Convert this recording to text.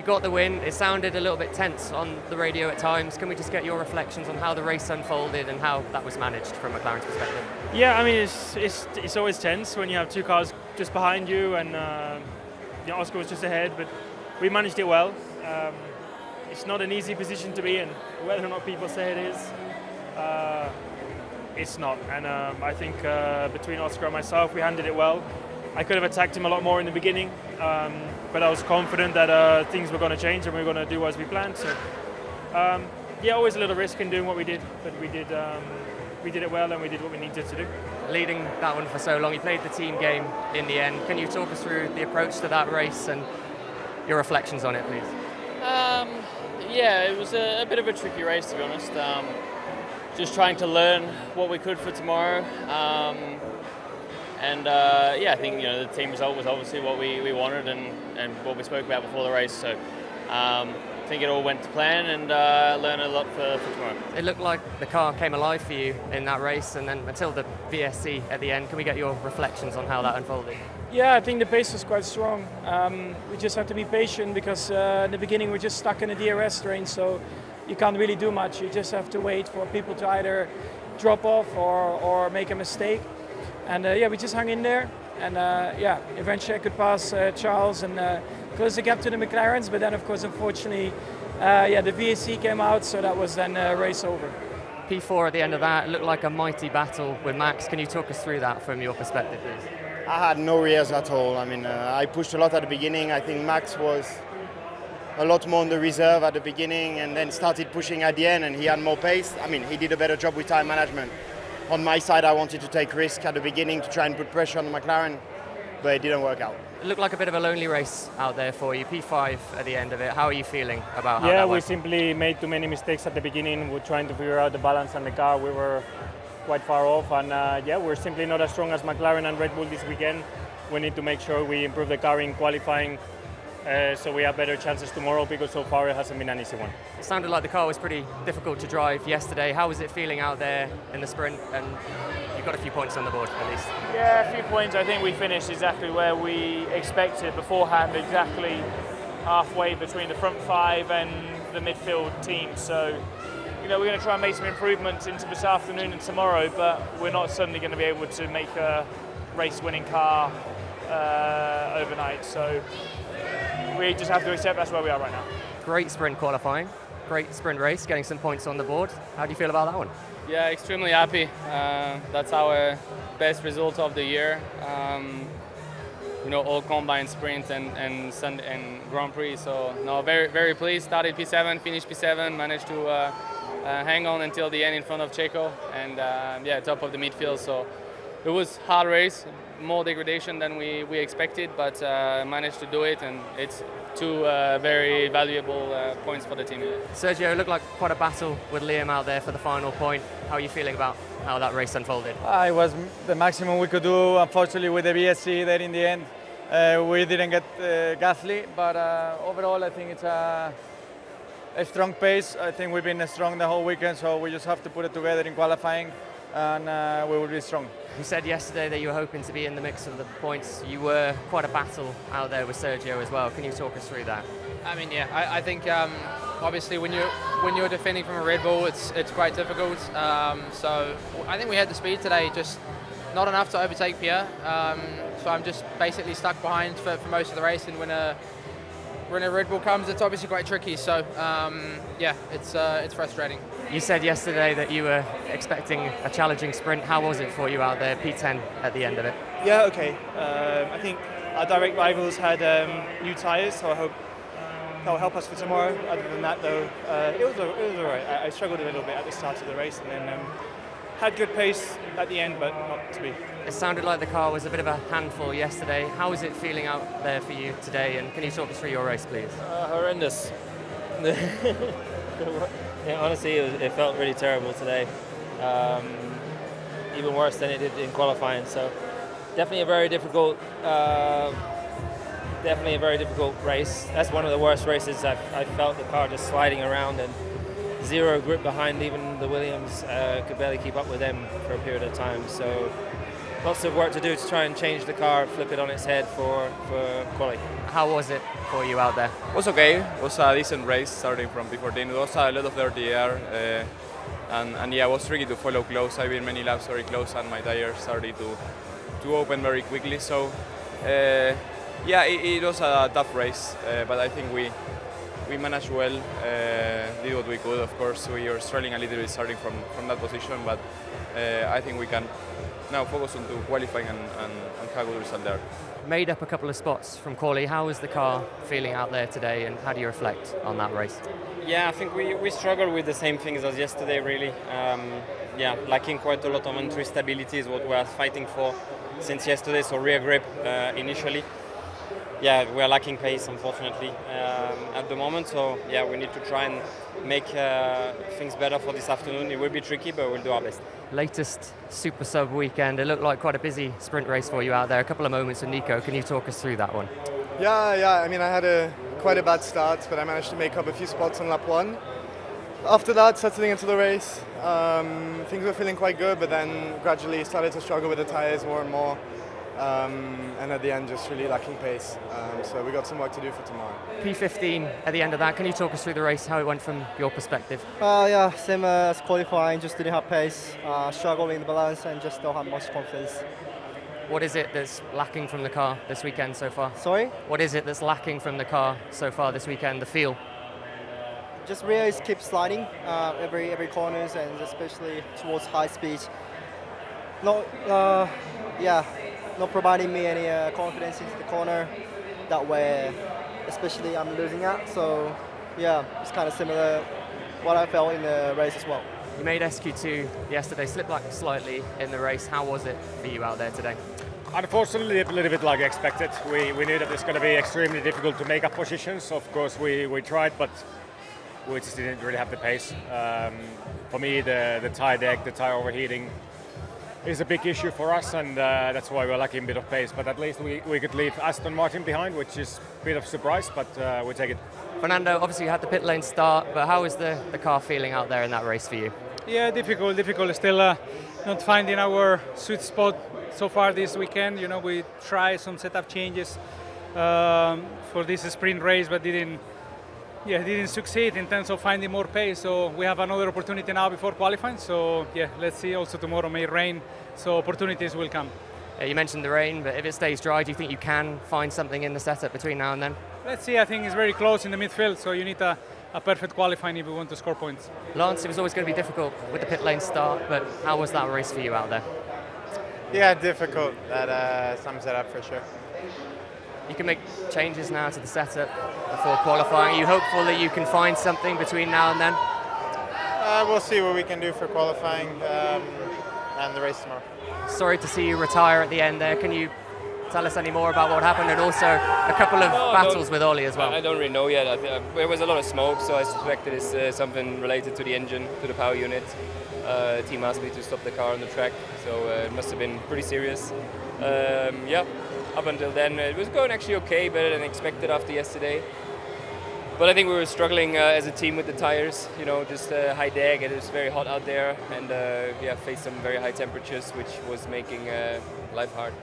got the win. It sounded a little bit tense on the radio at times. Can we just get your reflections on how the race unfolded and how that was managed from McLaren's perspective? Yeah, I mean, it's always tense when you have two cars just behind you, and Oscar was just ahead, but we managed it well. It's not an easy position to be in, whether or not people say it is. It's not, and I think between Oscar and myself, we handled it well. I could have attacked him a lot more in the beginning, but I was confident that things were going to change and we were going to do as we planned. So, always a little risk in doing what we did, but we did it well and we did what we needed to do. Leading that one for so long, you played the team game in the end. Can you talk us through the approach to that race and your reflections on it, please? It was a bit of a tricky race, to be honest. Just trying to learn what we could for tomorrow. I think the team result was obviously what we wanted and what we spoke about before the race. So I think it all went to plan and learned a lot for tomorrow. It looked like the car came alive for you in that race, and then until the VSC at the end. Can we get your reflections on how that unfolded? Yeah, I think the pace was quite strong. We just have to be patient because in the beginning we're just stuck in a DRS range, so you can't really do much. You just have to wait for people to either drop off or make a mistake. And we just hung in there. And eventually I could pass Charles and close the gap to the McLarens. But then, of course, unfortunately, the VSC came out, so that was then race over. P4 at the end of that, it looked like a mighty battle with Max. Can you talk us through that from your perspective, please? I had no rears at all. I mean, I pushed a lot at the beginning. I think Max was a lot more on the reserve at the beginning and then started pushing at the end, and he had more pace. I mean, he did a better job with time management. On my side, I wanted to take risk at the beginning to try and put pressure on the McLaren, but it didn't work out. It looked like a bit of a lonely race out there for you. P5 at the end of it. How are you feeling about how that went? We simply made too many mistakes at the beginning. We're trying to figure out the balance on the car. We were quite far off, and we're simply not as strong as McLaren and Red Bull this weekend. We need to make sure we improve the car in qualifying so we have better chances tomorrow, because so far it hasn't been an easy one. It sounded like the car was pretty difficult to drive yesterday. How was it feeling out there in the sprint? And you got a few points on the board at least. Yeah, a few points. I think we finished exactly where we expected beforehand, exactly halfway between the front five and the midfield team. So, we're going to try and make some improvements into this afternoon and tomorrow, but we're not suddenly going to be able to make a race-winning car overnight. So we just have to accept that's where we are right now. Great sprint qualifying, great sprint race, getting some points on the board. How do you feel about that one? Yeah, extremely happy. That's our best result of the year. All combine sprint and Grand Prix. So no, very very pleased. Started P7, finished P7, managed to hang on until the end in front of Checo, and top of the midfield. So it was a hard race, more degradation than we expected, but managed to do it, and it's two very valuable points for the team. Sergio, it looked like quite a battle with Liam out there for the final point. How are you feeling about how that race unfolded? It was the maximum we could do. Unfortunately, with the VSC there in the end, we didn't get Gasly, but overall I think it's a strong pace. I think we've been strong the whole weekend, so we just have to put it together in qualifying, and we will be strong. You said yesterday that you were hoping to be in the mix of the points. You were quite a battle out there with Sergio as well. Can you talk us through that? I mean, I think obviously when you're defending from a Red Bull, it's quite difficult. So I think we had the speed today, just not enough to overtake Pierre. So I'm just basically stuck behind for most of the race, and when a Red Bull comes, it's obviously quite tricky. So it's frustrating. You said yesterday that you were expecting a challenging sprint. How was it for you out there, P10 at the end of it? Yeah, okay. I think our direct rivals had new tyres, so I hope that will help us for tomorrow. Other than that, though, it was all right. I struggled a little bit at the start of the race, and then had good pace at the end, but not to be. It sounded like the car was a bit of a handful yesterday. How is it feeling out there for you today? And can you talk us through your race, please? Horrendous. Honestly, it felt really terrible today. Even worse than it did in qualifying. So definitely a very difficult race. That's one of the worst races I felt. The car just sliding around and zero grip behind. Even the Williams could barely keep up with them for a period of time. So lots of work to do to try and change the car, flip it on its head for quali. How was it for you out there? It was okay. It was a decent race starting from P14. It was a lot of dirty air, and yeah, it was tricky to follow close. I've been many laps very close, and my tires started to open very quickly. So yeah, it was a tough race, but I think we managed well, did what we could. Of course, we were struggling a little bit starting from that position, but I think we can now focus on to qualifying and have a good result there. Made up a couple of spots from quali. How was the car feeling out there today, and how do you reflect on that race? Yeah, I think we struggled with the same things as yesterday, really. Yeah, lacking quite a lot of entry stability is what we are fighting for since yesterday, so rear grip initially. Yeah, we are lacking pace, unfortunately, at the moment. So yeah, we need to try and make things better for this afternoon. It will be tricky, but we'll do our best. Latest Super Sub weekend. It looked like quite a busy sprint race for you out there. A couple of moments with Nico. Can you talk us through that one? Yeah. I mean, I had quite a bad start, but I managed to make up a few spots on lap 1. After that, settling into the race, things were feeling quite good, but then gradually started to struggle with the tires more and more. And at the end, just really lacking pace. So we got some work to do for tomorrow. P15 at the end of that. Can you talk us through the race, how it went from your perspective? Yeah, same as qualifying, just didn't have pace, struggling in the balance and just don't have much confidence. What is it that's lacking from the car this weekend so far? Sorry? What is it that's lacking from the car so far this weekend, the feel? Just rear keep sliding every corners and especially towards high speed. Not providing me any confidence into the corner. That way, especially I'm losing out. So yeah, it's kind of similar what I felt in the race as well. You made SQ2 yesterday, slipped back slightly in the race. How was it for you out there today? Unfortunately, a little bit like expected. We knew that it's going to be extremely difficult to make up positions. Of course, we tried, but we just didn't really have the pace. For me, the tire deck, the tire overheating is a big issue for us, and that's why we're lacking a bit of pace. But at least we could leave Aston Martin behind, which is a bit of a surprise, but we take it. Fernando, obviously you had the pit lane start, but how is the car feeling out there in that race for you? Yeah, difficult. Still not finding our sweet spot so far this weekend. You know, we tried some setup changes for this sprint race, but didn't succeed in terms of finding more pace. So we have another opportunity now before qualifying. So yeah, let's see. Also tomorrow may rain, so opportunities will come. You mentioned the rain, but if it stays dry, do you think you can find something in the setup between now and then? Let's see. I think it's very close in the midfield, so you need a perfect qualifying if you want to score points. Lance, it was always going to be difficult with the pit lane start, but how was that race for you out there? Yeah, difficult. That sums it up for sure. You can make changes now to the setup before qualifying. Are you hopeful that you can find something between now and then? We'll see what we can do for qualifying and the race tomorrow. Sorry to see you retire at the end there. Can you tell us any more about what happened, and also a couple of battles with Ollie as well? I don't really know yet. There was a lot of smoke, so I suspected it's something related to the engine, to the power unit. The team asked me to stop the car on the track, so it must have been pretty serious. Yeah. Up until then, it was going actually okay, better than expected after yesterday. But I think we were struggling as a team with the tires, you know, just high drag. It was very hot out there, and faced some very high temperatures, which was making life hard.